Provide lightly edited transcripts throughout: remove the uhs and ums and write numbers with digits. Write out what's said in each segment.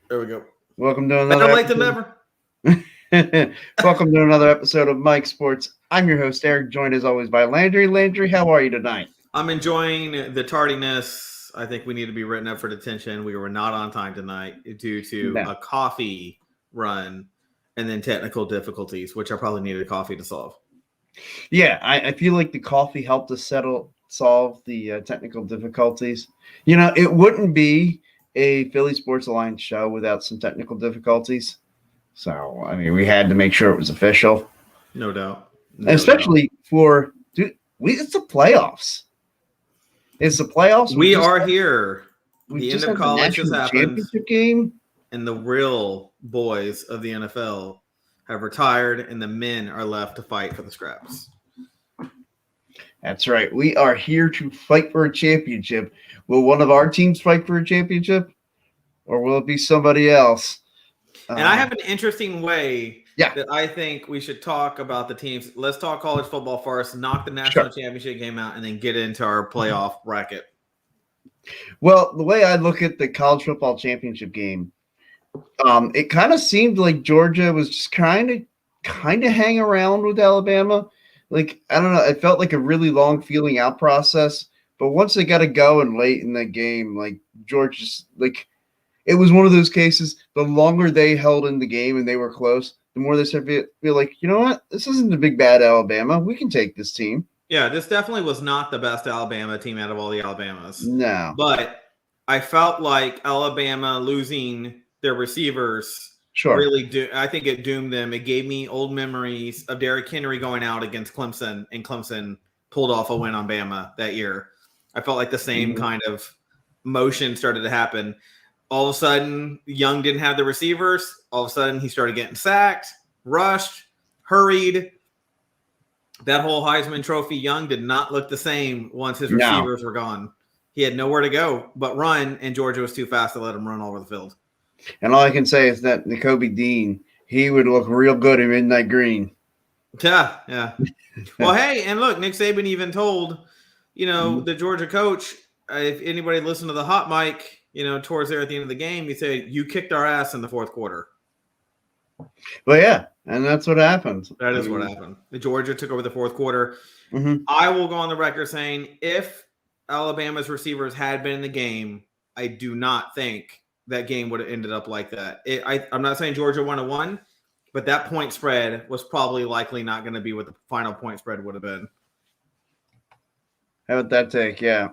There we go. Welcome to Better another late than never. Welcome to another episode of Mike Sports. I'm your host, Eric, joined as always by Landry. Landry, how are you tonight? I'm enjoying the tardiness. I think we need to be written up for detention. We were not on time tonight due to a coffee run and then technical difficulties, which I probably needed a coffee to solve. Yeah, I feel like the coffee helped us solve the technical difficulties. You know, it wouldn't be a Philly Sports Alliance show without some technical difficulties. So, I mean, we had to make sure it was official. No doubt. Especially for it's the playoffs. It's the playoffs. We are here. The end of college has happened. Championship game. And the real boys of the NFL have retired, and the men are left to fight for the scraps. That's right. We are here to fight for a championship. Will one of our teams fight for a championship, or will it be somebody else? And I have an interesting way that I think we should talk about the teams. Let's talk college football first, knock the national championship game out, and then get into our playoff bracket. Well, the way I look at the college football championship game, it kind of seemed like Georgia was just kind of hang around with Alabama. Like, I don't know, it felt like a really long feeling out process. But once they got to go and late in the game, like Georgia's like – it was one of those cases, the longer they held in the game and they were close, the more they started to feel like, you know what? This isn't a big bad Alabama. We can take this team. Yeah, this definitely was not the best Alabama team out of all the Alabamas. No. But I felt like Alabama losing their receivers I think it doomed them. It gave me old memories of Derrick Henry going out against Clemson, and Clemson pulled off a win on Bama that year. I felt like the same kind of motion started to happen. All of a sudden, Young didn't have the receivers. All of a sudden, he started getting sacked, rushed, hurried. That whole Heisman Trophy, Young did not look the same once his receivers were gone. He had nowhere to go but run, and Georgia was too fast to let him run all over the field. And all I can say is that Nakobe Dean, he would look real good in midnight green. Yeah. Well, hey, and look, Nick Saban even told, the Georgia coach, if anybody listened to the hot mic, towards there at the end of the game, he said, you kicked our ass in the fourth quarter. Well, yeah, and that's what happened. That is what happened. Georgia took over the fourth quarter. Mm-hmm. I will go on the record saying if Alabama's receivers had been in the game, I do not think that game would have ended up like that. I'm not saying Georgia would have won, but that point spread was probably likely not going to be what the final point spread would have been. How about that take? Yeah.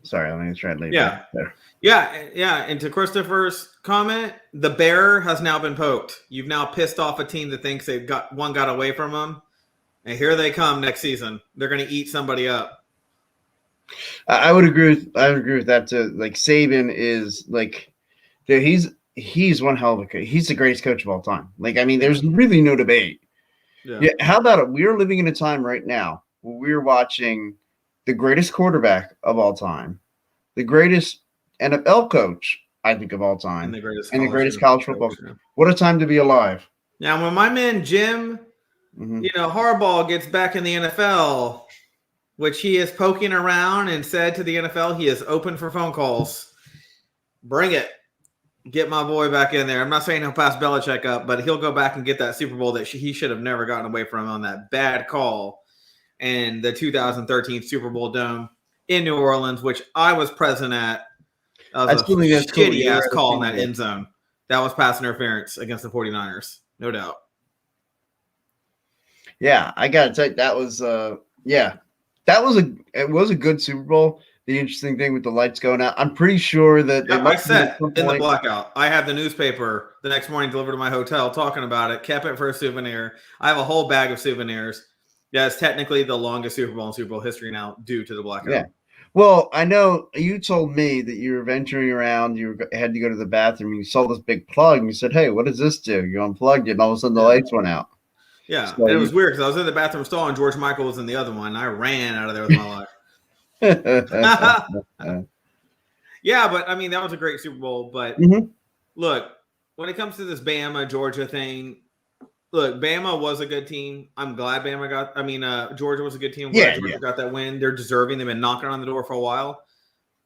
Sorry, let me try and leave that there. Yeah. And to Christopher's comment, the bear has now been poked. You've now pissed off a team that thinks they've got away from them. And here they come next season. They're going to eat somebody up. I would agree with that too. Like Saban is like, dude, he's one hell of a coach. He's the greatest coach of all time. Like, I mean, there's really no debate. Yeah. How about it? We are living in a time right now where we're watching the greatest quarterback of all time, the greatest NFL coach, I think, of all time, and the greatest college football coach. What a time to be alive. Now, when my man Jim, Harbaugh gets back in the NFL, which he is poking around and said to the NFL, he is open for phone calls. Bring it. Get my boy back in there. I'm not saying he'll pass Belichick up, but he'll go back and get that Super Bowl that he should have never gotten away from on that bad call. And the 2013 Super Bowl Dome in New Orleans, which I was present at. That was a shitty-ass call in that end zone. That was pass interference against the 49ers, no doubt. Yeah, I got to tell you, that was it was a good Super Bowl. The interesting thing with the lights going out, I'm pretty sure that I sat in the blackout. I have the newspaper the next morning delivered to my hotel talking about it, kept it for a souvenir. I have a whole bag of souvenirs. Yeah, it's technically the longest Super Bowl in Super Bowl history now due to the blackout. Yeah. Well, I know you told me that you were venturing around. You had to go to the bathroom. And you saw this big plug, and you said, "Hey, what does this do?" You unplugged it, and all of a sudden the lights went out. Yeah, so and it was weird because I was in the bathroom stall, and George Michael was in the other one. And I ran out of there with my life. Yeah, but I mean that was a great Super Bowl. But look, when it comes to this Bama Georgia thing. Look, Bama was a good team. I'm glad Georgia was a good team. I'm glad Georgia got that win. They're deserving. They've been knocking on the door for a while.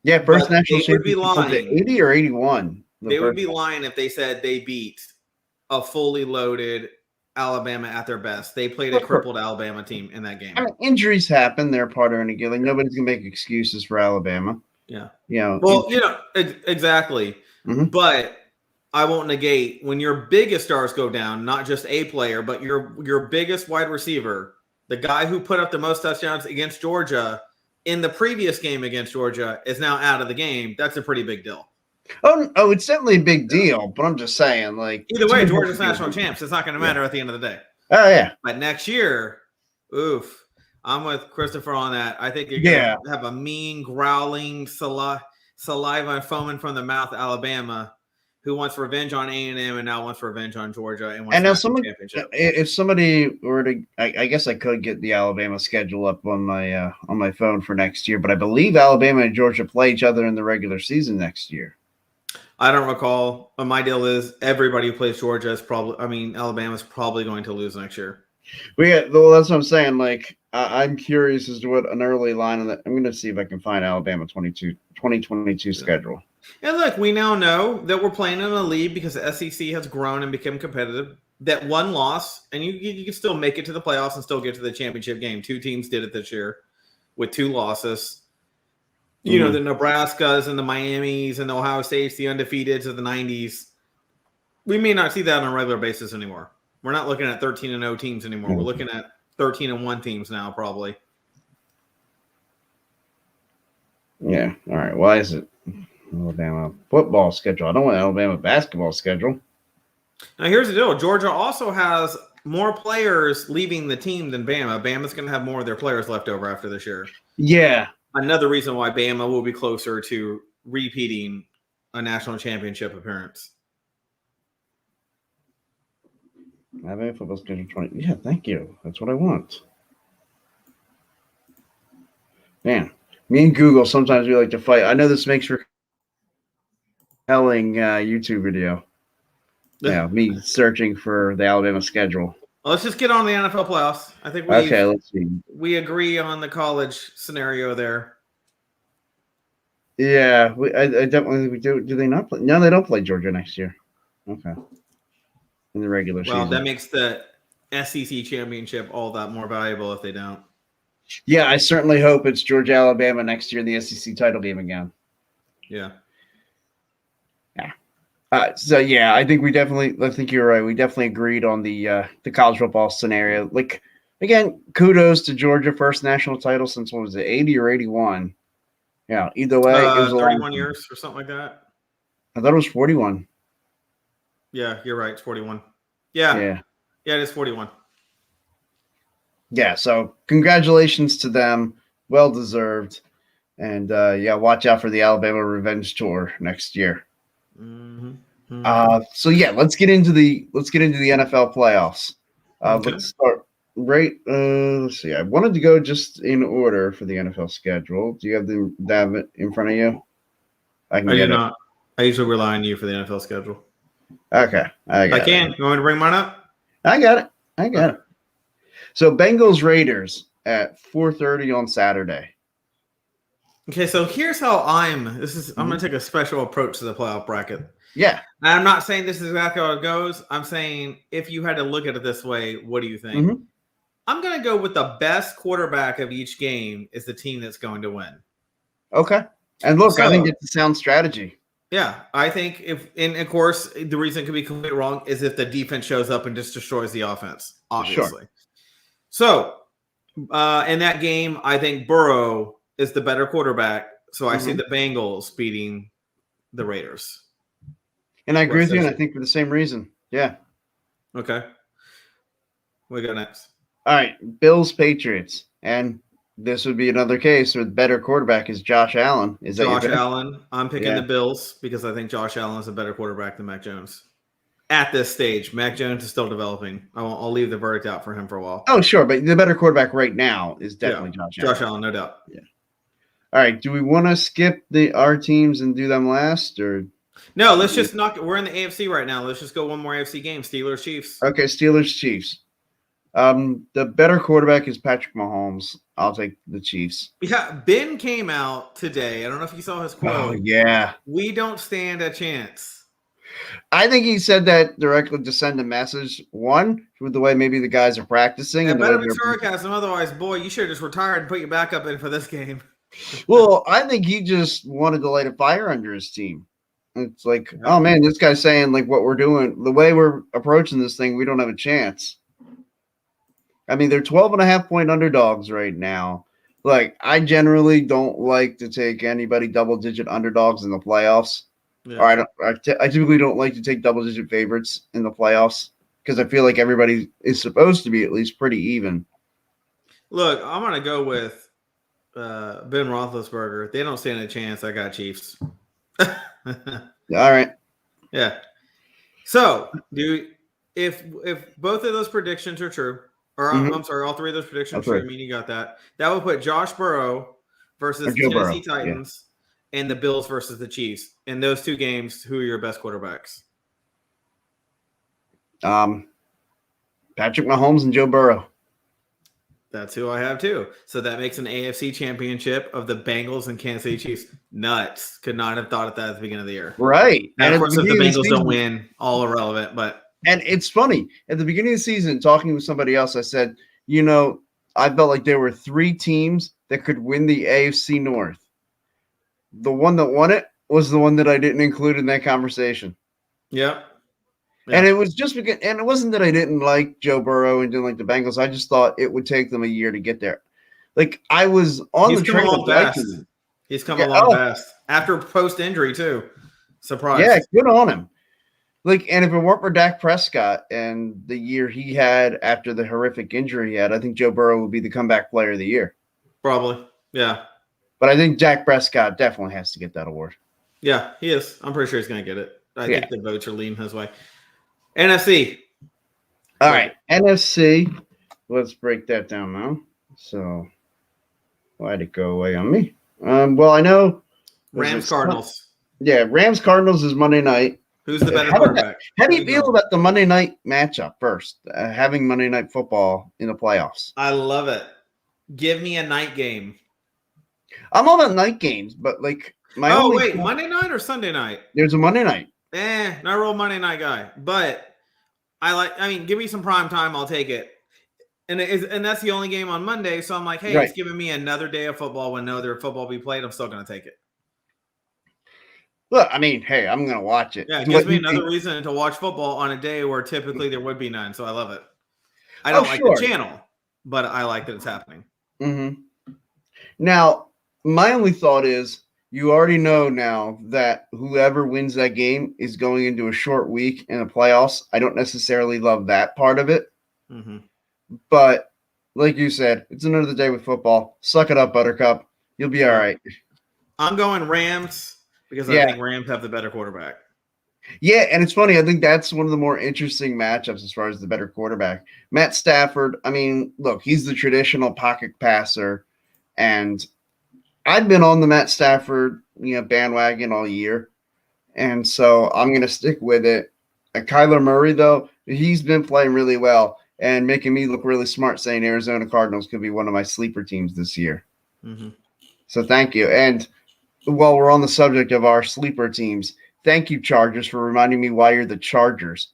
Yeah, first national championship. 80 or 81. They would be lying if they said they beat a fully loaded Alabama at their best. They played a crippled Alabama team in that game. I mean, injuries happen; they're part of any game. Like, nobody's gonna make excuses for Alabama. Yeah. Well, exactly. Mm-hmm. But I won't negate when your biggest stars go down, not just a player, but your biggest wide receiver, the guy who put up the most touchdowns against Georgia in the previous game against Georgia, is now out of the game. That's a pretty big deal. Oh, it's definitely a big deal, but I'm just saying, like, either way, Georgia's national champs. It's not going to matter at the end of the day. Oh, yeah. But next year, oof, I'm with Christopher on that. I think you're going to have a mean, growling, saliva foaming from the mouth Alabama who wants revenge on A&M and now wants revenge on Georgia. And now if somebody were to, I guess I could get the Alabama schedule up on my phone for next year, but I believe Alabama and Georgia play each other in the regular season next year. I don't recall, but my deal is everybody who plays Georgia is Alabama's probably going to lose next year. Well, that's what I'm saying. Like, I'm curious as to what an early line on that. I'm going to see if I can find Alabama 2022 schedule. And look, we now know that we're playing in a league because the SEC has grown and become competitive. That one loss, and you can still make it to the playoffs and still get to the championship game. 2 teams did it this year with 2 losses. You know, the Nebraskas and the Miamis and the Ohio States, the undefeateds of the 90s. We may not see that on a regular basis anymore. We're not looking at 13-0 teams anymore. We're looking at 13-1 teams now, probably. Yeah. All right. Why is it Alabama football schedule? I don't want Alabama basketball schedule. Now, here's the deal. Georgia also has more players leaving the team than Bama. Bama's going to have more of their players left over after this year. Yeah. Another reason why Bama will be closer to repeating a national championship appearance. Alabama football schedule 20. Yeah, thank you. That's what I want. Man, me and Google, sometimes we like to fight. I know this makes for compelling YouTube video. Yeah, me searching for the Alabama schedule. Well, let's just get on the NFL playoffs. I think let's see. We agree on the college scenario there. Yeah, I definitely think we do. Do they not play? No, they don't play Georgia next year. Okay. In the regular season. Well, that makes the SEC championship all that more valuable if they don't. Yeah, I certainly hope it's Georgia, Alabama next year in the SEC title game again. Yeah. So yeah, I think you're right. We definitely agreed on the college football scenario. Like, again, kudos to Georgia, first national title since, what was it, 80 or 81? Yeah, either way, it was 31 years or something like that. I thought it was 41. Yeah, you're right. It's 41. Yeah, it is 41. Yeah, so congratulations to them. Well deserved. And watch out for the Alabama Revenge Tour next year. So yeah, let's get into the NFL playoffs. Okay. Let's start right. Let's see. I wanted to go just in order for the NFL schedule. Do you have that in front of you? I do not. I usually rely on you for the NFL schedule. Okay, I can. You want me to bring mine up? I got it. So Bengals Raiders at 4:30 on Saturday. Okay, so here's how I'm going to take a special approach to the playoff bracket. Yeah. And I'm not saying this is exactly how it goes. I'm saying if you had to look at it this way, what do you think? Mm-hmm. I'm going to go with the best quarterback of each game is the team that's going to win. Okay. And look, I think it's a sound strategy. Yeah, I think and of course, the reason it could be completely wrong is if the defense shows up and just destroys the offense, obviously. Sure. So in that game, I think Burrow is the better quarterback. So I see the Bengals beating the Raiders. And I agree with you, and I think for the same reason. Yeah. Okay. What we got next? All right. Bills, Patriots. And this would be another case where the better quarterback is Josh Allen. Is that Josh Allen? I'm picking the Bills because I think Josh Allen is a better quarterback than Mac Jones. At this stage, Mac Jones is still developing. I'll leave the verdict out for him for a while. Oh, sure. But the better quarterback right now is definitely Josh Allen. Josh Allen, no doubt. Yeah. All right. Do we want to skip our teams and do them last, or? No, let's just knock it. We're in the AFC right now. Let's just go one more AFC game. Steelers, Chiefs. Okay, Steelers, Chiefs. The better quarterback is Patrick Mahomes. I'll take the Chiefs. Yeah, Ben came out today. I don't know if you saw his quote. Oh, yeah. We don't stand a chance. I think he said that directly to send a message. One, with the way maybe the guys are practicing. It better be sarcasm. Otherwise, boy, you should have just retired and put your backup in for this game. Well, I think he just wanted to light a fire under his team. It's like, oh man, this guy's saying like what we're doing, the way we're approaching this thing, we don't have a chance. I mean, they're 12.5-point underdogs right now. Like, I generally don't like to take anybody double-digit underdogs in the playoffs. Yeah. Or I typically don't like to take double-digit favorites in the playoffs because I feel like everybody is supposed to be at least pretty even. Look, I'm going to go with Ben Roethlisberger. They don't stand a chance. I got Chiefs. All right. Yeah. So, if both of those predictions are true, or I'm sorry, all three of those predictions are true, I mean, you got that. That would put Josh Burrow versus the Tennessee Titans and the Bills versus the Chiefs. In those two games, who are your best quarterbacks? Patrick Mahomes and Joe Burrow. That's who I have too. So that makes an AFC championship of the Bengals and Kansas City Chiefs. Nuts. Could not have thought of that at the beginning of the year. Right. And of course, if the Bengals don't win, all irrelevant. But it's funny. At the beginning of the season, talking with somebody else, I said, I felt like there were three teams that could win the AFC North. The one that won it was the one that I didn't include in that conversation. Yep. Yeah. And it was just because, and it wasn't that I didn't like Joe Burrow and didn't like the Bengals. I just thought it would take them a year to get there. Like, I was on the train of liking. He's come along fast after post-injury too. Surprise! Yeah, good on him. Like, and if it weren't for Dak Prescott and the year he had after the horrific injury he had, I think Joe Burrow would be the comeback player of the year. Probably, yeah. But I think Dak Prescott definitely has to get that award. Yeah, he is. I'm pretty sure he's going to get it. I think the votes are leaning his way. NFC. All right. NFC. Let's break that down now. So, why'd it go away on me? Well, I know. Rams Cardinals. Yeah, Rams Cardinals is Monday night. Who's the better quarterback? How do you feel about the Monday night matchup first? Having Monday night football in the playoffs. I love it. Give me a night game. I'm all about night games, but like Monday night or Sunday night? There's a Monday night. Not a real Monday night guy, but give me some prime time, I'll take it. And that's the only game on Monday, so I'm like, hey, It's giving me another day of football when no other football will be played. I'm still going to take it. Look, I mean, hey, I'm going to watch it. Yeah, it gives me another reason to watch football on a day where typically there would be none, so I love it. I don't like the channel, but I like that it's happening. Mm-hmm. Now, my only thought is, you already know now that whoever wins that game is going into a short week in the playoffs. I don't necessarily love that part of it. Mm-hmm. But like you said, it's another day with football. Suck it up, Buttercup. You'll be all right. I'm going Rams because I think Rams have the better quarterback. Yeah, and it's funny. I think that's one of the more interesting matchups as far as the better quarterback. Matt Stafford, I mean, look, he's the traditional pocket passer, and I've been on the Matt Stafford, bandwagon all year, and so I'm going to stick with it. Kyler Murray, though, he's been playing really well and making me look really smart, saying Arizona Cardinals could be one of my sleeper teams this year. Mm-hmm. So thank you. And while we're on the subject of our sleeper teams, thank you, Chargers, for reminding me why you're the Chargers.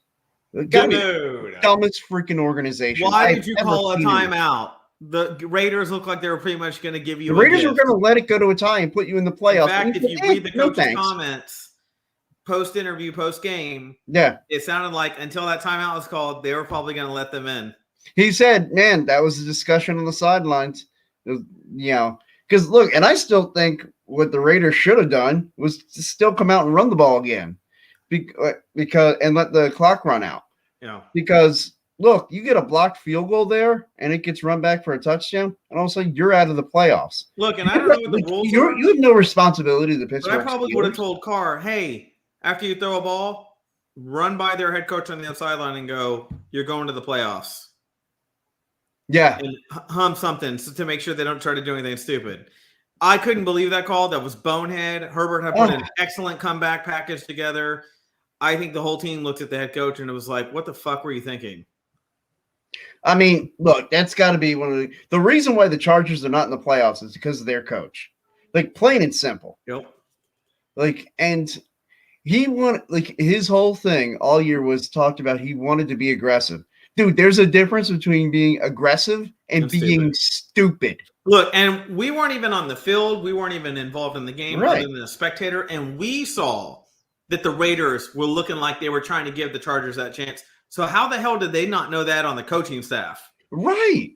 Dumbest freaking organization. Why did you call a timeout? The Raiders look like they were pretty much going to give you the Raiders were going to let it go to a tie and put you in the playoffs. In fact, if you read the coach's comments, post-interview, post-game, it sounded like until that timeout was called, they were probably going to let them in. He said, man, that was a discussion on the sidelines. Because look, and I still think what the Raiders should have done was to still come out and run the ball again because and let the clock run out. Yeah. Because look, you get a blocked field goal there, and it gets run back for a touchdown, and all of a sudden you're out of the playoffs. Look, and I don't know what the rules are. You have no responsibility to the Pittsburgh. But I probably would have told Carr, hey, after you throw a ball, run by their head coach on the sideline and go, you're going to the playoffs. Yeah. And hum something to make sure they don't try to do anything stupid. I couldn't believe that call. That was bonehead. Herbert had put an excellent comeback package together. I think the whole team looked at the head coach and it was like, what the fuck were you thinking? I mean, look, that's got to be one of the reason why the Chargers are not in the playoffs is because of their coach. Like, plain and simple. Yep. Like, and He wanted, like, his whole thing all year was talked about. He wanted to be aggressive. Dude, there's a difference between being aggressive and being stupid. Look, and we weren't even on the field. We weren't even involved in the game right. other than a spectator. And we saw that the Raiders were looking like they were trying to give the Chargers that chance. So how the hell did they not know that on the coaching staff? Right.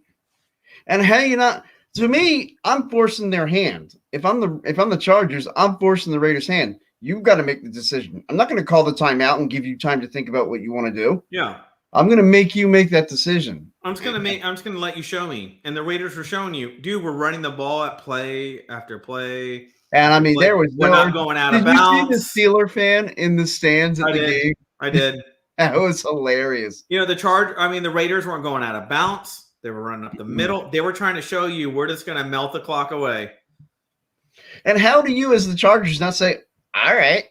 And how you not – to me, I'm forcing their hand. If I'm the Chargers, I'm forcing the Raiders' hand. You've got to make the decision. I'm not going to call the timeout and give you time to think about what you want to do. Yeah. I'm going to make you make that decision. I'm just going to let you show me. And the Raiders were showing you, dude, we're running the ball at play after play. And I mean, play. there was we're not going out of bounds. Did you see the Steeler fan in the stands at the game? I did. That was hilarious. You know, the Raiders weren't going out of bounds. They were running up the middle. They were trying to show you we're just going to melt the clock away. And how do you, as the Chargers, not say, all right,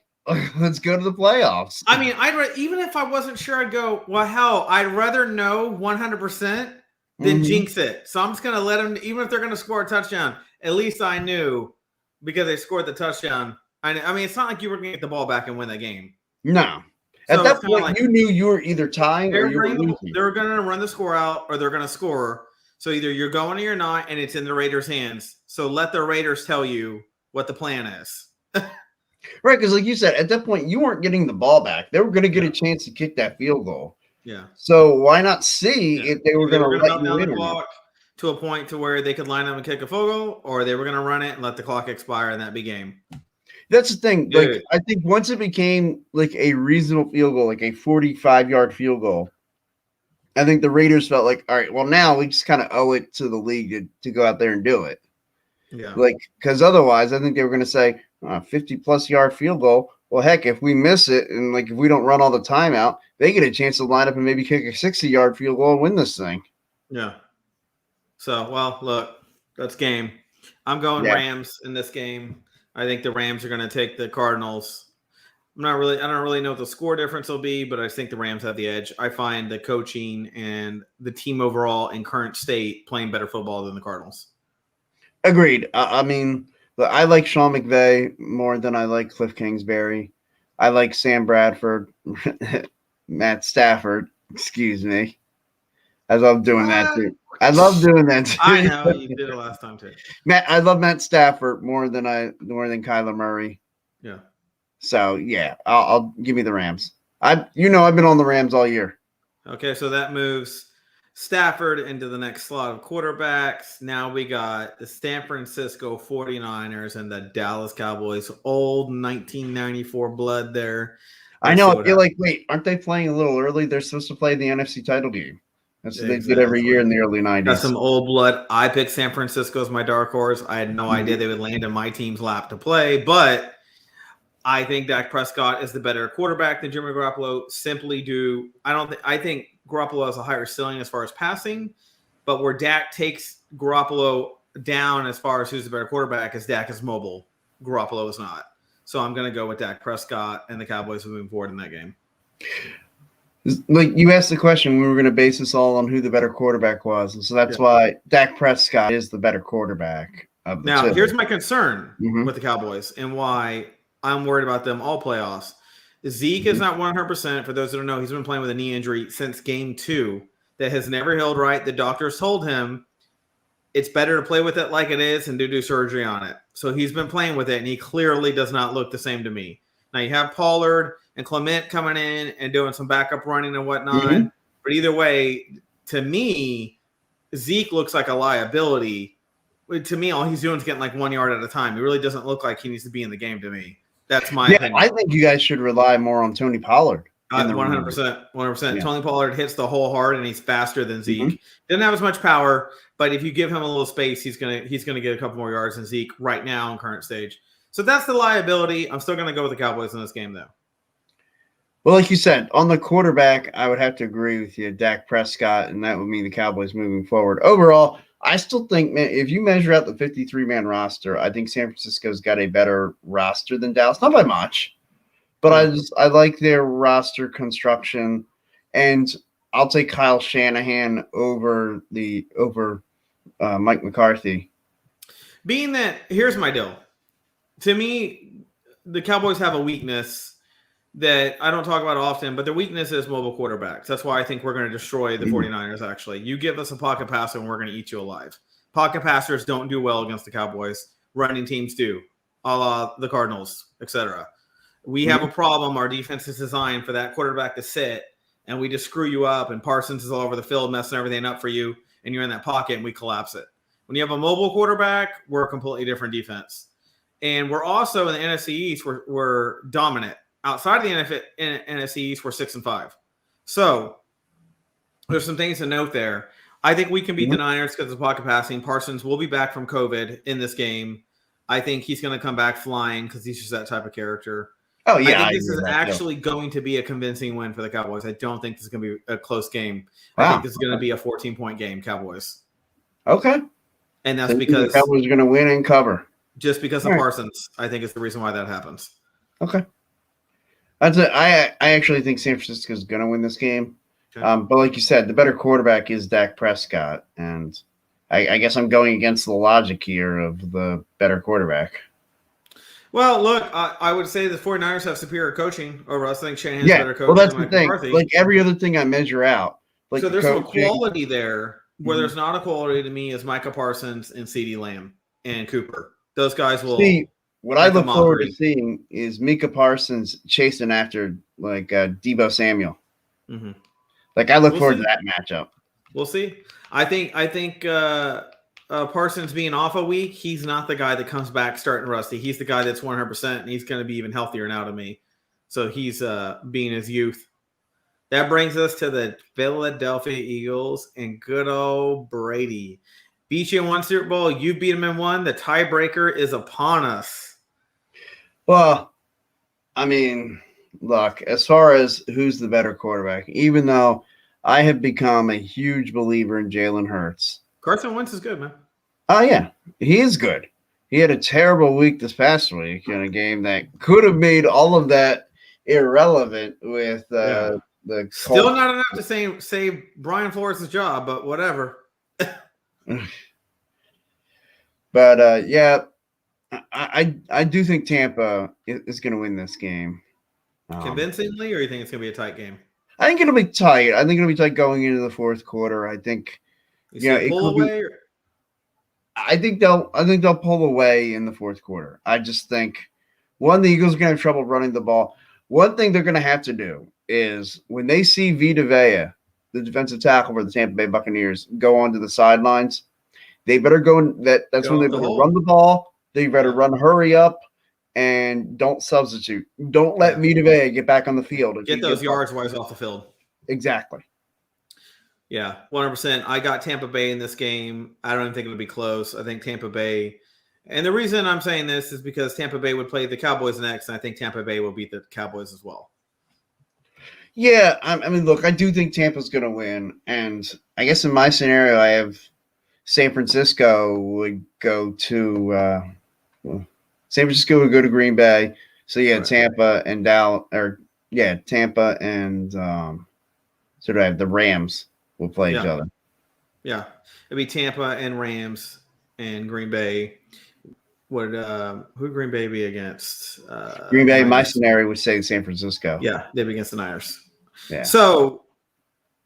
let's go to the playoffs? I mean, even if I wasn't sure, I'd go, well, hell, I'd rather know 100% than jinx it. So I'm just going to let them, even if they're going to score a touchdown, at least I knew because they scored the touchdown. I mean, it's not like you were going to get the ball back and win that game. No. At that point, you knew you were either tying or you were losing. They're going to run the score out or they're going to score. So either you're going or you're not, and it's in the Raiders' hands. So let the Raiders tell you what the plan is. Right, because like you said, at that point, you weren't getting the ball back. They were going to get a chance to kick that field goal. Yeah. So why not see if they were going to let you in the clock to a point to where they could line up and kick a field goal, or they were going to run it and let the clock expire, and that be game. That's the thing. Dude. Like, I think once it became like a reasonable field goal, like a 45-yard field goal, I think the Raiders felt like, all right, well, now we just kind of owe it to the league to go out there and do it. Yeah. Like, because otherwise, I think they were going to say 50-plus yard field goal. Well, heck, if we miss it and like if we don't run all the time out, they get a chance to line up and maybe kick a 60-yard field goal and win this thing. Yeah. So, well, look, that's game. I'm going Rams in this game. I think the Rams are going to take the Cardinals. I don't really know what the score difference will be, but I think the Rams have the edge. I find the coaching and the team overall in current state playing better football than the Cardinals. Agreed. I mean, I like Sean McVay more than I like Cliff Kingsbury. I like Sam Bradford, Matt Stafford. Excuse me. I love doing that too. I know you did it last time too. I love Matt Stafford more than Kyler Murray. Yeah. So yeah, I'll give me the Rams. I've been on the Rams all year. Okay, so that moves Stafford into the next slot of quarterbacks. Now we got the San Francisco 49ers and the Dallas Cowboys. Old 1994 blood there. I know. I feel like, wait, aren't they playing a little early? They're supposed to play the NFC title game. That's what they did every year in the early 90s. Got some old blood. I picked San Francisco as my dark horse. I had no idea they would land in my team's lap to play, but I think Dak Prescott is the better quarterback than Jimmy Garoppolo. I think Garoppolo has a higher ceiling as far as passing, but where Dak takes Garoppolo down as far as who's the better quarterback is Dak is mobile. Garoppolo is not. So I'm going to go with Dak Prescott and the Cowboys moving forward in that game. Like you asked the question, we were going to base this all on who the better quarterback was, and so that's why Dak Prescott is the better quarterback of the two. Here's my concern with the Cowboys and why I'm worried about them all playoffs. Zeke is not 100%. For those that don't know, he's been playing with a knee injury since game 2 that has never healed right. The doctors told him it's better to play with it like it is and do surgery on it. So he's been playing with it, and he clearly does not look the same to me. Now you have Pollard and Clement coming in and doing some backup running and whatnot. But either way, to me, Zeke looks like a liability. To me, all he's doing is getting like 1 yard at a time. He really doesn't look like he needs to be in the game to me. That's my opinion. I think you guys should rely more on Tony Pollard. 100%. 100%. Yeah. Tony Pollard hits the hole hard, and he's faster than Zeke. Doesn't have as much power, but if you give him a little space, he's gonna get a couple more yards than Zeke right now in current stage. So that's the liability. I'm still going to go with the Cowboys in this game, though. Well, like you said, on the quarterback, I would have to agree with you, Dak Prescott, and that would mean the Cowboys moving forward. Overall, I still think, man, if you measure out the 53-man roster, I think San Francisco's got a better roster than Dallas. Not by much, but I like their roster construction, and I'll take Kyle Shanahan over Mike McCarthy. Being that, here's my deal. To me, the Cowboys have a weakness that I don't talk about often, but their weakness is mobile quarterbacks. That's why I think we're going to destroy the 49ers, actually. You give us a pocket passer and we're going to eat you alive. Pocket passers don't do well against the Cowboys. Running teams do, a la the Cardinals, etc. We have a problem. Our defense is designed for that quarterback to sit, and we just screw you up, and Parsons is all over the field messing everything up for you, and you're in that pocket, and we collapse it. When you have a mobile quarterback, we're a completely different defense. And we're also in the NFC East, we're dominant. Outside of the NFC East, we're 6-5. So there's some things to note there. I think we can beat the Niners because of pocket passing. Parsons will be back from COVID in this game. I think he's going to come back flying because he's just that type of character. Oh, yeah. I think this is actually going to be a convincing win for the Cowboys. I don't think this is going to be a close game. I think this is going to be a 14-point game, Cowboys. Okay. And that's because the Cowboys are going to win and cover. Just because of Parsons, I think is the reason why that happens. Okay. I actually think San Francisco is going to win this game. Okay. But like you said, the better quarterback is Dak Prescott. And I guess I'm going against the logic here of the better quarterback. Well, look, I would say the 49ers have superior coaching over us. I think Shanahan's better coach. Well, that's the thing. McCarthy. Like every other thing I measure out. Like so there's some quality there. Where there's not a quality to me is Micah Parsons and CeeDee Lamb and Cooper. Those guys will see. What I look forward to seeing is Micah Parsons chasing after like Deebo Samuel. Mm-hmm. Like I look forward to that matchup. We'll see. I think Parsons being off a week, he's not the guy that comes back starting rusty. He's the guy that's 100%, and he's going to be even healthier now to me. So he's being his youth. That brings us to the Philadelphia Eagles and good old Brady. Beat you in one Super Bowl. You beat him in one. The tiebreaker is upon us. Well, I mean, look, as far as who's the better quarterback, even though I have become a huge believer in Jalen Hurts. Carson Wentz is good, man. Oh, yeah. He is good. He had a terrible week this past week in a game that could have made all of that irrelevant with the Still Colts. Not enough to save Brian Flores' job, but whatever. But yeah, I do think Tampa is going to win this game. Convincingly, or you think it's going to be a tight game? I think it'll be tight. I think it'll be tight going into the fourth quarter. I think it pull away. I think they'll pull away in the fourth quarter. I just think the Eagles are going to have trouble running the ball. One thing they're going to have to do is when they see Vita Vea, the defensive tackle for the Tampa Bay Buccaneers, go onto the sidelines, they better go. That's when they better run the ball. They better run, hurry up, and don't substitute. Don't let Vita Vea get back on the field. Get those yards wise off the field. Exactly. Yeah, 100%. I got Tampa Bay in this game. I don't even think it'll be close. I think Tampa Bay. And the reason I'm saying this is because Tampa Bay would play the Cowboys next, and I think Tampa Bay will beat the Cowboys as well. Yeah, I mean, look, I do think Tampa's going to win. And I guess in my scenario, I have San Francisco would go to San Francisco would go to Green Bay. So, yeah, right. Tampa and Tampa and sort of the Rams will play each other. Yeah, it'd be Tampa and Rams and Green Bay. Would who Green Bay be against? Green Bay, my scenario would say San Francisco. Yeah, they'd be against the Niners. Yeah. So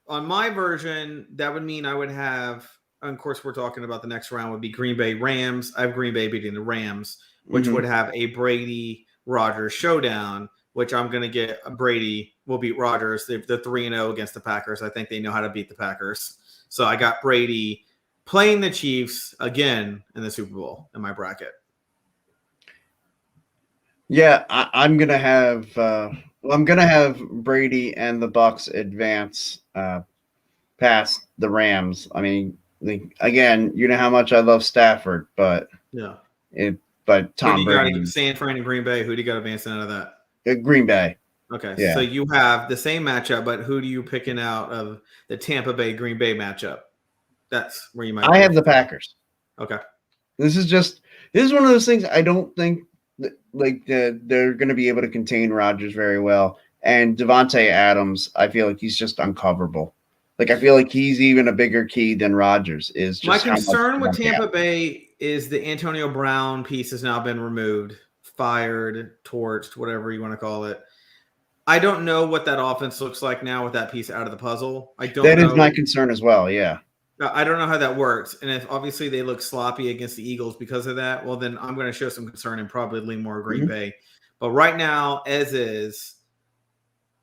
on my version, that would mean I would have, of course, we're talking about the next round would be Green Bay Rams. I have Green Bay beating the Rams, which would have a Brady Rodgers showdown, which I'm going to get Brady will beat Rodgers. They're 3-0 against the Packers. I think they know how to beat the Packers. So I got Brady playing the Chiefs again in the Super Bowl in my bracket. Yeah, I'm gonna have Brady and the Bucs advance past the Rams. I mean, again, you know how much I love Stafford, but but Tom Brady, San Fran and Green Bay. Who do you got advancing out of that? Green Bay. Okay, so you have the same matchup, but who do you picking out of the Tampa Bay Green Bay matchup? That's where you might. I have the Packers. Okay, this is one of those things I don't think. They're going to be able to contain Rodgers very well. And Devontae Adams, I feel like he's just uncoverable. Like, I feel like he's even a bigger key than Rodgers is. Just my concern with Tampa Bay is the Antonio Brown piece has now been removed, fired, torched, whatever you want to call it. I don't know what that offense looks like now with that piece out of the puzzle. I don't. That know. is my concern as well. Yeah. I don't know how that works. And if obviously they look sloppy against the Eagles because of that, well, then I'm going to show some concern and probably lean more Green Bay. But right now, as is,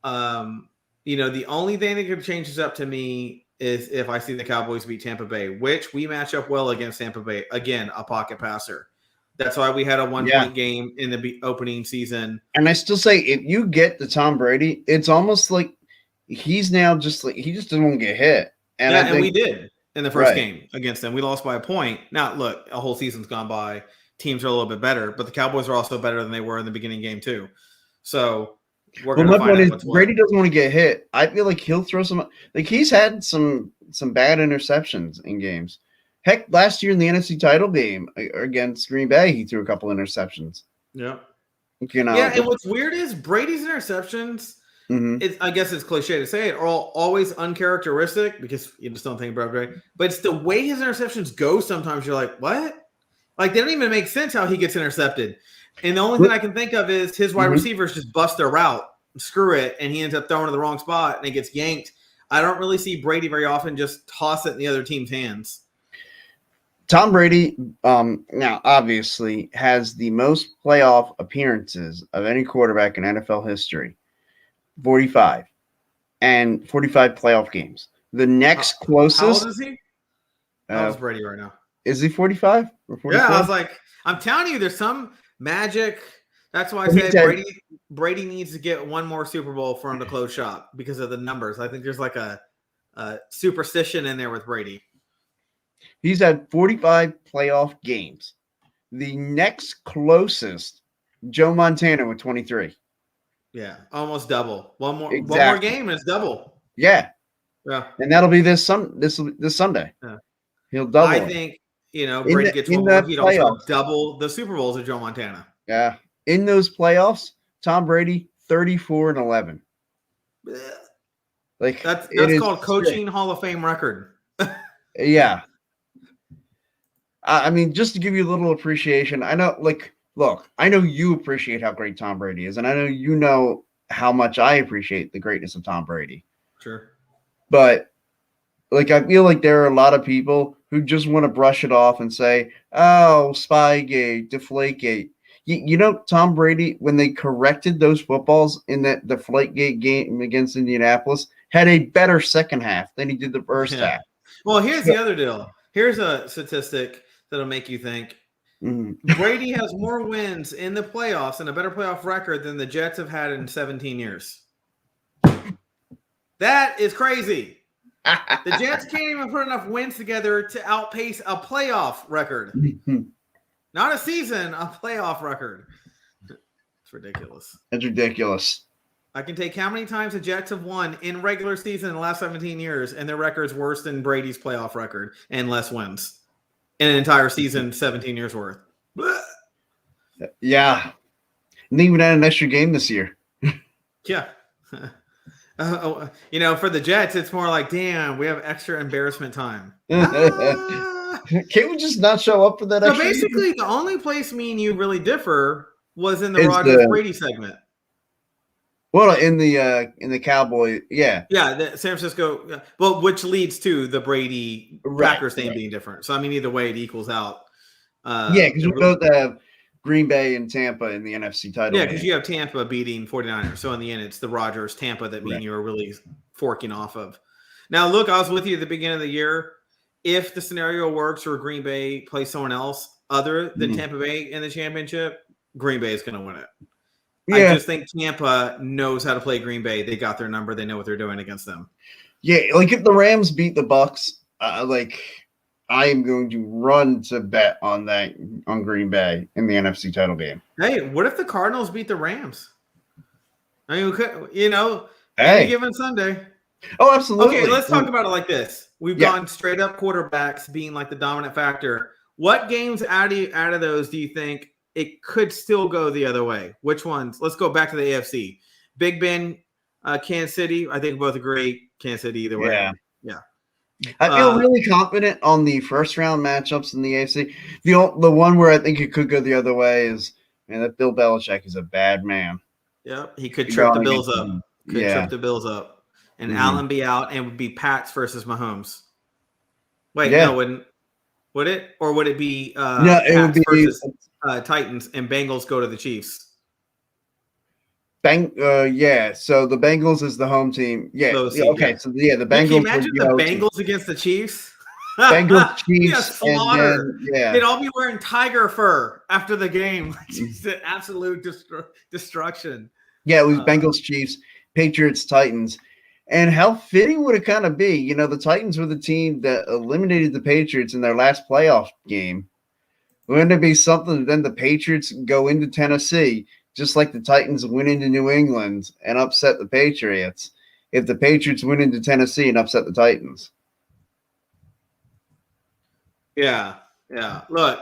the only thing that could change this up to me is if I see the Cowboys beat Tampa Bay, which we match up well against Tampa Bay. Again, a pocket passer. That's why we had a 1-point game in the opening season. And I still say, if you get the Tom Brady, it's almost like he's now just like he just doesn't want to get hit. And we did in the first game against them. We lost by a point. Now, look, a whole season's gone by. Teams are a little bit better, but the Cowboys are also better than they were in the beginning game too. So we're going to find out what's Brady doesn't want to get hit. I feel like he'll throw some – like he's had some bad interceptions in games. Heck, last year in the NFC title game against Green Bay, he threw a couple interceptions. Yeah. And what's weird is Brady's interceptions – I guess it's cliche to say it, are always uncharacteristic because you just don't think about Brady. But it's the way his interceptions go sometimes you're like, what? Like, they don't even make sense how he gets intercepted. And the only thing I can think of is his wide receivers just bust their route, screw it, and he ends up throwing to the wrong spot and it gets yanked. I don't really see Brady very often just toss it in the other team's hands. Tom Brady, now obviously, has the most playoff appearances of any quarterback in NFL history. 45 and 45 playoff games. The next closest. How old is he? How old is Brady right now? Is he 45 or 44? Yeah, I was like, I'm telling you, there's some magic. That's why I said Brady needs to get one more Super Bowl for him to close shop because of the numbers. I think there's like a superstition in there with Brady. He's had 45 playoff games. The next closest, Joe Montana with 23. Yeah, almost double. One more game and it's double. Yeah. And that'll be this Sunday. Yeah. He'll double. I think Brady gets one more. He'd also double the Super Bowls of Joe Montana. Yeah. In those playoffs, Tom Brady 34-11. Like that's called coaching Hall of Fame record. Yeah. I mean, just to give you a little appreciation, I know, look, I know you appreciate how great Tom Brady is, and I know you know how much I appreciate the greatness of Tom Brady. Sure. But, I feel like there are a lot of people who just want to brush it off and say, oh, Spygate, Deflategate. Tom Brady, when they corrected those footballs in that Deflategate game against Indianapolis, had a better second half than he did the first half. Well, here's the other deal. Here's a statistic that'll make you think. Brady has more wins in the playoffs and a better playoff record than the Jets have had in 17 years. That is crazy. The Jets can't even put enough wins together to outpace a playoff record. Not a season, a playoff record. It's ridiculous. It's ridiculous. I can take how many times the Jets have won in regular season in the last 17 years, and their record's worse than Brady's playoff record and less wins in an entire season, 17 years worth. Yeah. And they even had an extra game this year. Yeah. For the Jets, it's more like, damn, we have extra embarrassment time. Can't we just not show up for that? So basically, the only place me and you really differ was in the Rodgers Brady segment. Well, in the Cowboy, yeah, the San Francisco. Yeah. Well, which leads to the Brady Packers thing being different. So I mean, either way, it equals out. Because we both have Green Bay and Tampa in the NFC title. Yeah, because you have Tampa beating 49ers. So in the end, it's the Rodgers Tampa that me and you are really forking off of. Now, look, I was with you at the beginning of the year. If the scenario works or Green Bay plays someone else other than Tampa Bay in the championship, Green Bay is going to win it. Yeah. I just think Tampa knows how to play Green Bay. They got their number. They know what they're doing against them. Yeah, if the Rams beat the Bucks, I am going to run to bet on Green Bay in the NFC title game. Hey, what if the Cardinals beat the Rams? I mean, any given Sunday. Oh, absolutely. Okay, let's talk about it like this. We've gone straight up quarterbacks being like the dominant factor. What games out of those do you think it could still go the other way? Which ones? Let's go back to the AFC. Big Ben, Kansas City. I think both agree. Kansas City either way. Yeah. I feel really confident on the first round matchups in the AFC. The one where I think it could go the other way is, man, that Bill Belichick is a bad man. Yep. He could trip the Bills up. Trip the Bills up. And Allen be out and would be Pats versus Mahomes. Wait, no, wouldn't. Would it? Or would it be no, it Pats would be versus Titans and Bengals go to the Chiefs? Yeah. So the Bengals is the home team. Yeah. Okay. So the Bengals. Can you imagine the Bengals against the Chiefs? Bengals, Chiefs, and then, they'd all be wearing tiger fur after the game. Just an absolute destruction. Yeah, it was Bengals, Chiefs, Patriots, Titans. And how fitting would it kind of be? You know, the Titans were the team that eliminated the Patriots in their last playoff game. Wouldn't it be something then the Patriots go into Tennessee, just like the Titans went into New England and upset the Patriots, if the Patriots went into Tennessee and upset the Titans? Yeah. Look,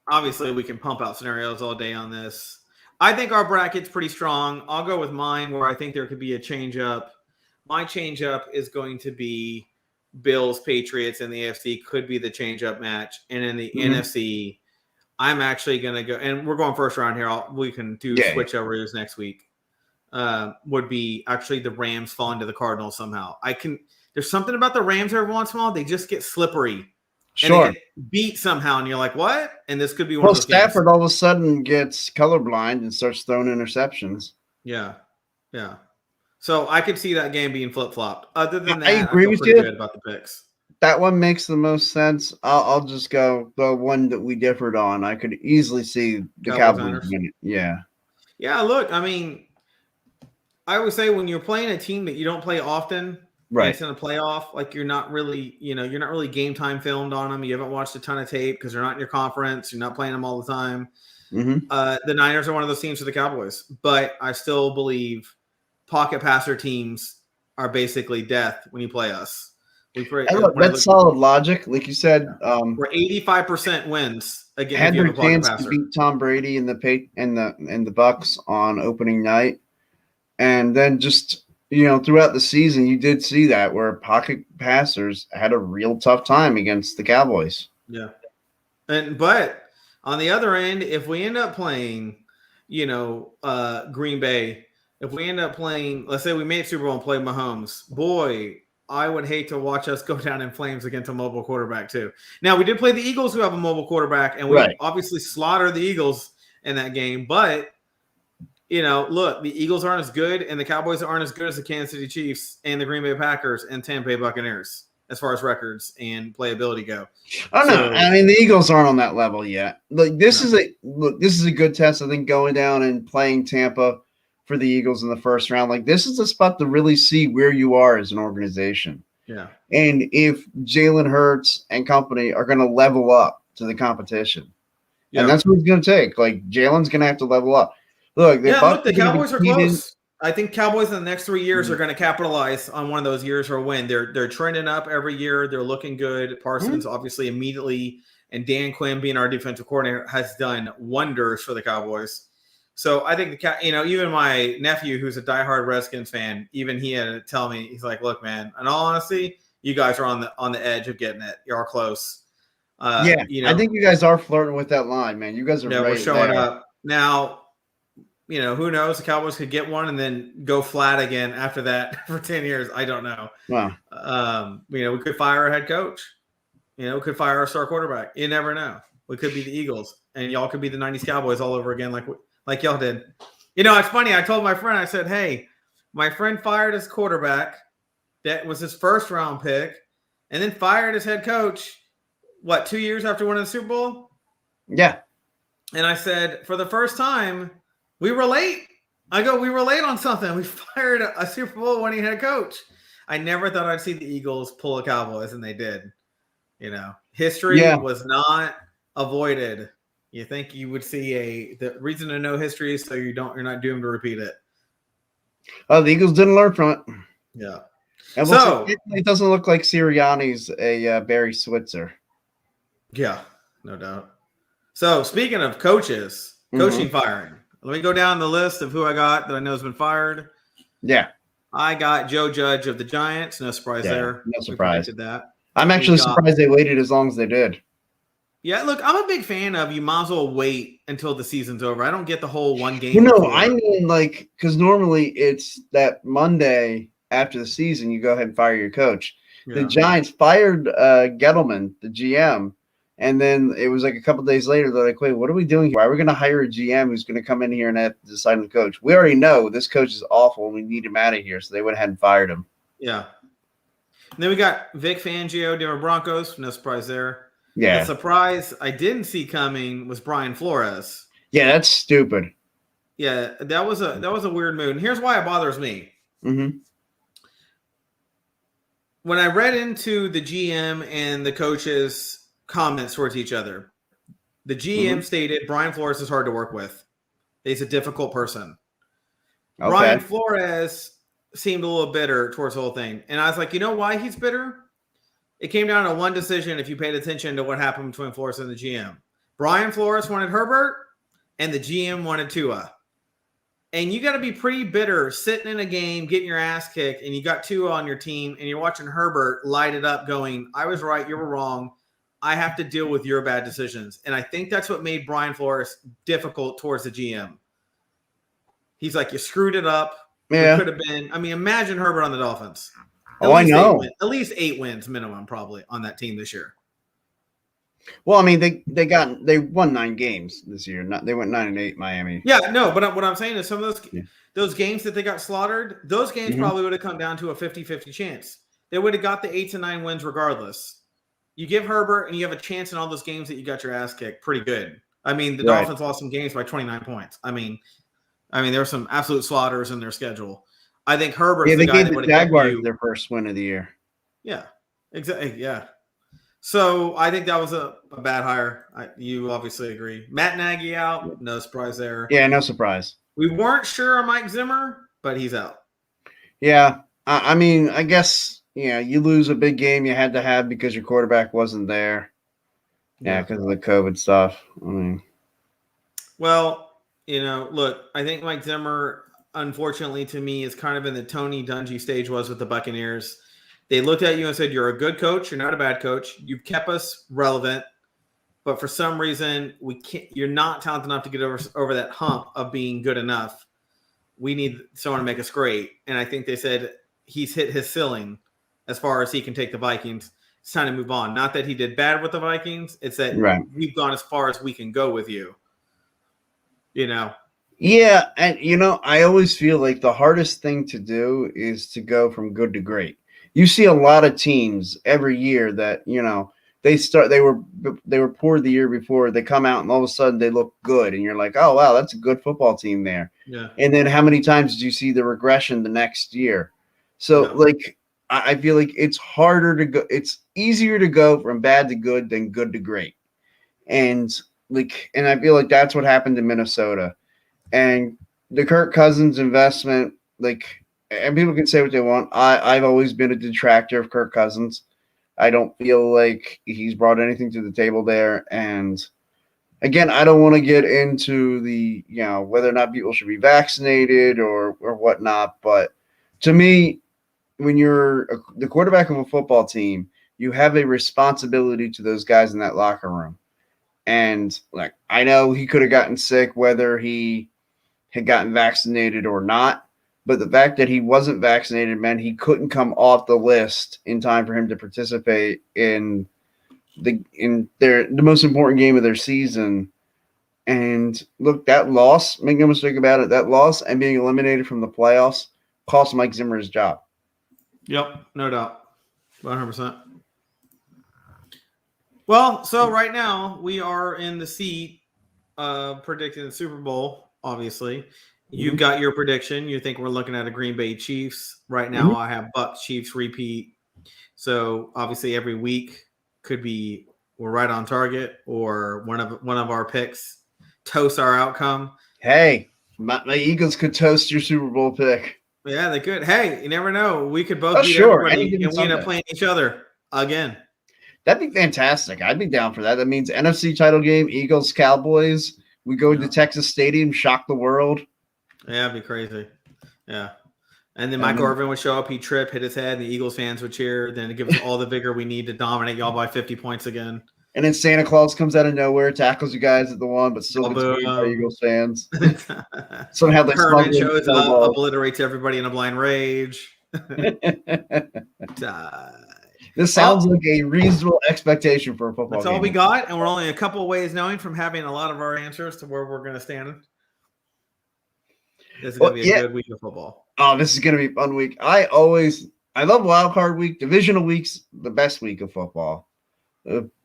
obviously we can pump out scenarios all day on this. I think our bracket's pretty strong. I'll go with mine where I think there could be a change-up. My change-up is going to be Bills, Patriots, and the AFC could be the change-up match. And in the NFC, I'm actually going to go – and we're going first round here. We can do switchovers next week. Would be actually the Rams falling to the Cardinals somehow. There's something about the Rams every once in a while. They just get slippery. Sure. And they get beat somehow, and you're like, what? And this could be one of those Stafford games. All of a sudden gets colorblind and starts throwing interceptions. Yeah. So I could see that game being flip-flopped. Other than that, I agree with you. Good about the picks. That one makes the most sense. I'll just go the one that we differed on. I could easily see the Cowboys win it. Yeah, look, I mean, I would say when you're playing a team that you don't play often, right? It's in a playoff, like you're not really game time filmed on them. You haven't watched a ton of tape because they're not in your conference. You're not playing them all the time. The Niners are one of those teams for the Cowboys, but I still believe pocket passer teams are basically death when you play us. That's solid logic. Like you said, we're 85% wins again. Had their chance to beat Tom Brady and the Bucks on opening night, and then just throughout the season, you did see that where pocket passers had a real tough time against the Cowboys. Yeah, but on the other end, if we end up playing, Green Bay, if we end up playing, let's say we made Super Bowl and played Mahomes, boy, I would hate to watch us go down in flames against a mobile quarterback too. Now, we did play the Eagles who have a mobile quarterback, and we obviously slaughtered the Eagles in that game. But, look, the Eagles aren't as good, and the Cowboys aren't as good as the Kansas City Chiefs and the Green Bay Packers and Tampa Bay Buccaneers as far as records and playability go. Oh, no. I mean, the Eagles aren't on that level yet. This is a good test, I think, going down and playing Tampa for the Eagles in the first round. Like, this is a spot to really see where you are as an organization. Yeah. And if Jalen Hurts and company are going to level up to the competition. Yeah. And that's what it's going to take. Like, Jalen's going to have to level up. Look, the Cowboys are close. I think Cowboys in the next 3 years are going to capitalize on one of those years or win. They're trending up every year. They're looking good. Parsons obviously immediately, and Dan Quinn being our defensive coordinator has done wonders for the Cowboys. So I think even my nephew, who's a diehard Redskins fan, even he had to tell me, he's like, "Look, man, in all honesty, you guys are on the edge of getting it. You are close." I think you guys are flirting with that line, man. You guys are we're showing up now. Who knows? The Cowboys could get one and then go flat again after that for 10 years. I don't know. Wow. We could fire our head coach. We could fire our star quarterback. You never know. We could be the Eagles, and y'all could be the 90s Cowboys all over again, like y'all did. It's funny. I told my friend, I said, hey, my friend fired his quarterback. That was his first round pick, and then fired his head coach, 2 years after winning the Super Bowl? Yeah. And I said, for the first time, we were late. We were late on something. We fired a Super Bowl winning head coach. I never thought I'd see the Eagles pull the Cowboys, and they did. History was not avoided. You think you would see the reason to know history is so you're not doomed to repeat it. Oh, the Eagles didn't learn from it. Yeah. And so it doesn't look like Sirianni's a Barry Switzer. Yeah, no doubt. So speaking of coaching firing, let me go down the list of who I got that I know has been fired. Yeah. I got Joe Judge of the Giants. No surprise there. No surprise. That. I'm actually surprised they waited as long as they did. Yeah, look, I'm a big fan of you might as well wait until the season's over. I don't get the whole one game. You know, I mean, like, because normally it's that Monday after the season, you go ahead and fire your coach. Yeah. The Giants fired Gettleman, the GM, and then it was like a couple days later, they're like, wait, what are we doing here? Why are we going to hire a GM who's going to come in here and have to decide on the coach? We already know this coach is awful and we need him out of here, so they went ahead and fired him. Yeah. And then we got Vic Fangio, Denver Broncos. No surprise there. Yeah. The surprise I didn't see coming was Brian Flores. Yeah, that's stupid. Yeah, that was a weird move. And here's why it bothers me. Mm-hmm. When I read into the GM and the coaches' comments towards each other, the GM stated Brian Flores is hard to work with. He's a difficult person. Okay. Brian Flores seemed a little bitter towards the whole thing. And I was like, you know why he's bitter? It came down to one decision if you paid attention to what happened between Flores and the GM. Brian Flores wanted Herbert, and the GM wanted Tua. And you got to be pretty bitter sitting in a game, getting your ass kicked, and you got Tua on your team, and you're watching Herbert light it up going, I was right, you were wrong. I have to deal with your bad decisions. And I think that's what made Brian Flores difficult towards the GM. He's like, you screwed it up. Yeah. It could have been. I mean, imagine Herbert on the Dolphins. I know. At least 8 wins minimum probably on that team this year. Well, I mean, they won 9 games this year. They went 9-8 Miami. Yeah, no, but what I'm saying is some of those games that they got slaughtered, those games probably would have come down to a 50-50 chance. They would have got the 8 to 9 wins regardless. You give Herbert and you have a chance in all those games that you got your ass kicked. Pretty good. I mean, the Dolphins lost some games by 29 points. I mean, there were some absolute slaughters in their schedule. I think Herbert's the guy that would have Jaguars their first win of the year. Yeah, exactly. Yeah. So I think that was a bad hire. You obviously agree. Matt Nagy out. No surprise there. Yeah, no surprise. We weren't sure on Mike Zimmer, but he's out. Yeah. I mean, I guess, you lose a big game you had to have because your quarterback wasn't there. Yeah, because of the COVID stuff. I mean. Well, look, I think Mike Zimmer, unfortunately to me, is kind of in the Tony Dungy stage was with the Buccaneers. They looked at you and said, you're a good coach. You're not a bad coach. You've kept us relevant. But for some reason, you're not talented enough to get over that hump of being good enough. We need someone to make us great. And I think they said he's hit his ceiling as far as he can take the Vikings. It's time to move on. Not that he did bad with the Vikings. It's that we've gone as far as we can go with you. Yeah, and I always feel like the hardest thing to do is to go from good to great. You see a lot of teams every year that, they were poor the year before, they come out and all of a sudden they look good and you're like, oh wow, that's a good football team there. Yeah. And then how many times do you see the regression the next year? So I feel like it's harder to go, it's easier to go from bad to good than good to great. And I feel like that's what happened in Minnesota. And the Kirk Cousins investment, and people can say what they want. I've always been a detractor of Kirk Cousins. I don't feel like he's brought anything to the table there. And again, I don't want to get into the, whether or not people should be vaccinated or whatnot. But to me, when you're the quarterback of a football team, you have a responsibility to those guys in that locker room. And I know he could have gotten sick, whether he had gotten vaccinated or not. But the fact that he wasn't vaccinated meant he couldn't come off the list in time for him to participate in the most important game of their season. And look, that loss, make no mistake about it, that loss and being eliminated from the playoffs cost Mike Zimmer his job. Yep, no doubt. 100%. Well, so right now we are in the seat predicting the Super Bowl, obviously. You've got your prediction. You think we're looking at a Green Bay Chiefs. Right now I have Bucs Chiefs repeat. So obviously every week could be we're right on target or one of our picks toast our outcome. Hey, my Eagles could toast your Super Bowl pick. Yeah, they could. Hey, you never know. We could both beat everybody and we end up playing each other again. That'd be fantastic. I'd be down for that. That means NFC title game, Eagles, Cowboys. We go to Texas Stadium, shock the world. Yeah, it'd be crazy. Yeah. And then Michael Irvin would show up, he'd trip, hit his head, and the Eagles fans would cheer. Then it gives us all the vigor we need to dominate y'all by 50 points again. And then Santa Claus comes out of nowhere, tackles you guys at the one, but still gets beat by Eagles fans. Somehow they Herman shows up, obliterates everybody in a blind rage. This sounds like a reasonable expectation for a football That's game. all we got, and we're only a couple of ways knowing from having a lot of our answers to where we're going to stand. This is going to be a good week of football. Oh, this is going to be a fun week. I love wild card week. Divisional week's the best week of football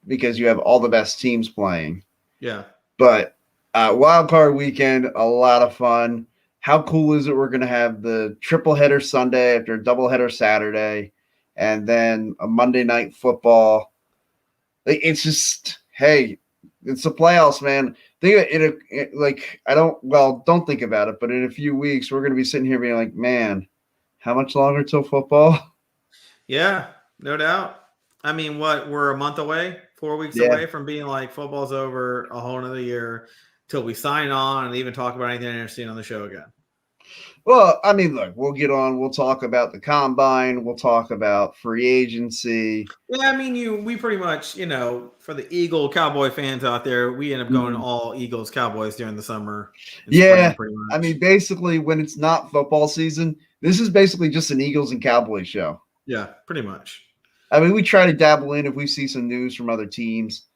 because you have all the best teams playing. Yeah. But wild card weekend, a lot of fun. How cool is it? We're going to have the triple header Sunday after a double header Saturday, and then a Monday night football. It's just, hey, it's the playoffs, man. Don't think about it, but in a few weeks, we're going to be sitting here being like, man, how much longer till football? Yeah, no doubt. I mean, we're a month away, 4 weeks away from being like football's over a whole another year till we sign on and even talk about anything interesting on the show again. Well, I mean, look, we'll talk about the combine. We'll talk about free agency. Yeah, I mean, we pretty much, for the Eagle Cowboy fans out there, we end up going all Eagles Cowboys during the summer. Yeah. I mean, basically when it's not football season, this is basically just an Eagles and Cowboys show. Yeah, pretty much. I mean, we try to dabble in if we see some news from other teams.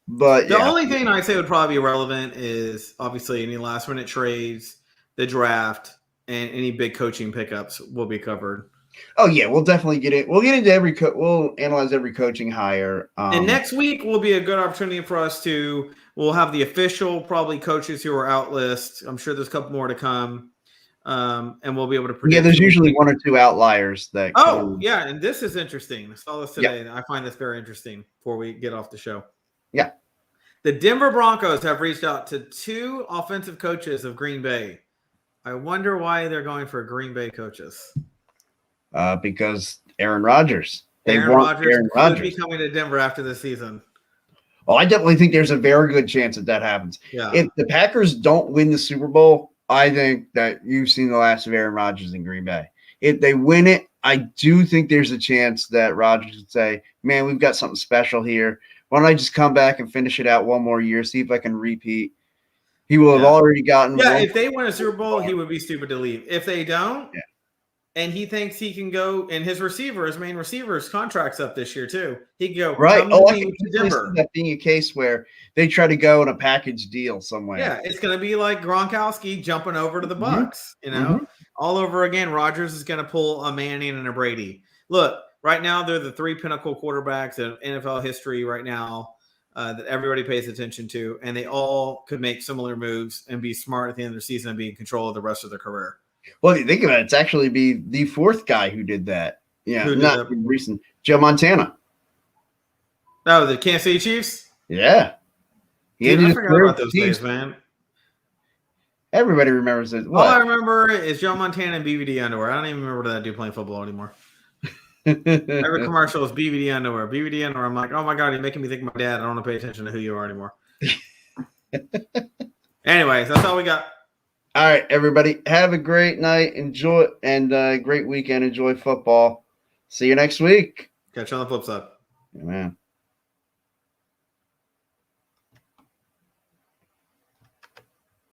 But the only thing I'd say would probably be relevant is obviously any last minute trades, the draft, and any big coaching pickups will be covered. Oh yeah, we'll definitely get it. We'll get into we'll analyze every coaching hire. And next week will be a good opportunity for us we'll have the official probably coaches who are out list. I'm sure there's a couple more to come. And we'll be able to predict. Yeah, there's usually one or two outliers that. Yeah, and this is interesting. I saw this today. I find this very interesting before we get off the show. Yeah. The Denver Broncos have reached out to 2 offensive coaches of Green Bay. I wonder why they're going for Green Bay coaches. Because Aaron Rodgers. Aaron Rodgers could be coming to Denver after this season. Oh, I definitely think there's a very good chance that happens. Yeah. If the Packers don't win the Super Bowl, I think that you've seen the last of Aaron Rodgers in Green Bay. If they win it, I do think there's a chance that Rodgers would say, man, we've got something special here. Why don't I just come back and finish it out one more year, see if I can repeat. He will have already gotten. Yeah, if they win a Super Bowl, he would be stupid to leave. If they don't, and he thinks he can go, and his main receiver's contract's up this year too. He can go right. I can Denver. That being a case where they try to go in a package deal somewhere. Yeah, it's going to be like Gronkowski jumping over to the Bucs. All over again. Rodgers is going to pull a Manning and a Brady. Look, right now they're the 3 pinnacle quarterbacks in NFL history right now. That everybody pays attention to, and they all could make similar moves and be smart at the end of the season and be in control of the rest of their career. Well, if you think about it, it's actually be the 4th guy who did that. Yeah, not recent. Joe Montana. Oh, the Kansas City Chiefs? Yeah. I forgot about those days, man. Everybody remembers it. All I remember is Joe Montana and BVD underwear. I don't even remember that dude playing football anymore. Every commercial is BVD underwear. BVD underwear. I'm like, oh my God, you're making me think of my dad. I don't want to pay attention to who you are anymore. Anyways, that's all we got. All right, everybody. Have a great night. Enjoy and great weekend. Enjoy football. See you next week. Catch you on the flip side. Yeah, man.